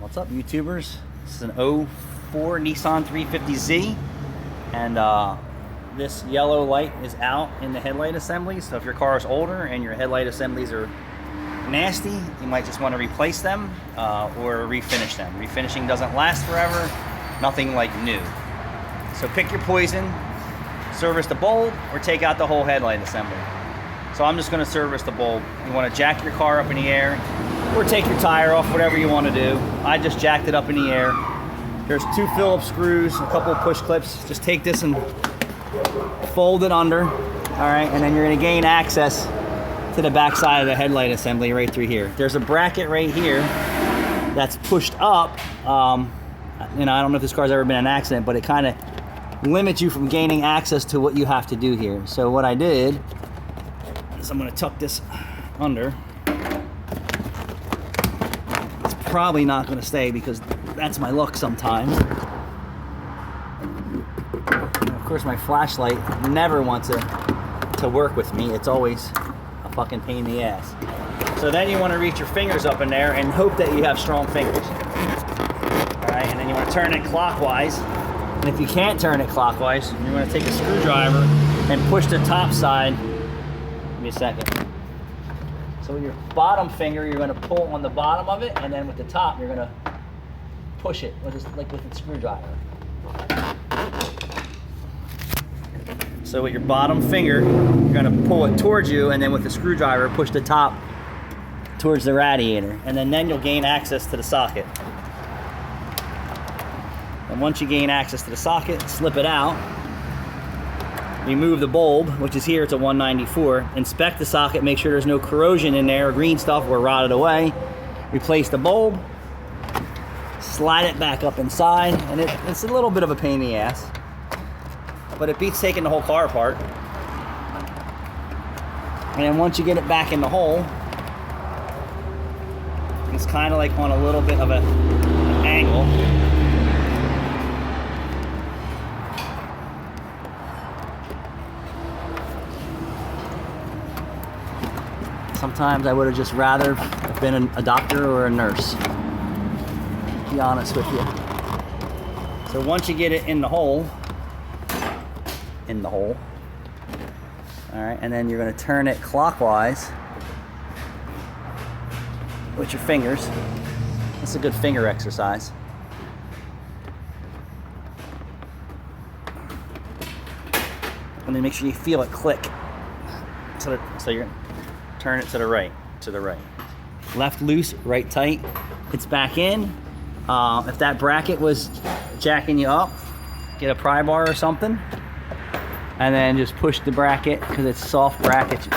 What's up, YouTubers? This is an '04 Nissan 350Z, and this yellow light is out in the headlight assembly. So if your car is older and your headlight assemblies are nasty, you might just want to replace them or refinish them. Refinishing doesn't last forever, nothing like new. So pick your poison, service the bulb, or take out the whole headlight assembly. So I'm just going to service the bulb. You want to jack your car up in the air, or take your tire off, whatever you want to do. I just jacked it up in the air. There's 2 Phillips screws, a couple of push clips. Just take this and fold it under, all right? And then you're going to gain access to the back side of the headlight assembly right through here. There's a bracket right here that's pushed up. You know, I don't know if this car's ever been in an accident, but it kind of limits you from gaining access to what you have to do here. So what I did is I'm going to tuck this under. It's probably not going to stay because that's my luck sometimes. And of course, my flashlight never wants to work with me. It's always a fucking pain in the ass. So then you want to reach your fingers up in there and hope that you have strong fingers. All right, and then you want to turn it clockwise. And if you can't turn it clockwise, you're going to take a screwdriver and push the top side. Give me a second. So with your bottom finger, you're going to pull on the bottom of it, and then with the top, you're going to push it, like with a screwdriver. So with your bottom finger, you're going to pull it towards you, and then with the screwdriver, push the top towards the radiator, and then you'll gain access to the socket. And once you gain access to the socket, slip it out. Remove the bulb, which is here, it's a 194. Inspect the socket, make sure there's no corrosion in there, green stuff or rotted away. Replace the bulb, slide it back up inside, and it's a little bit of a pain in the ass, but it beats taking the whole car apart. And then once you get it back in the hole, it's kind of like on a little bit of an angle. Sometimes I would have just rather been a doctor or a nurse, to be honest with you. So once you get it in the hole, all right, and then you're going to turn it clockwise with your fingers. That's a good finger exercise. And then make sure you feel it click. So you're going to turn it to the right, Left loose, right tight. It's back in. If that bracket was jacking you up, get a pry bar or something, and then just push the bracket because it's soft bracket.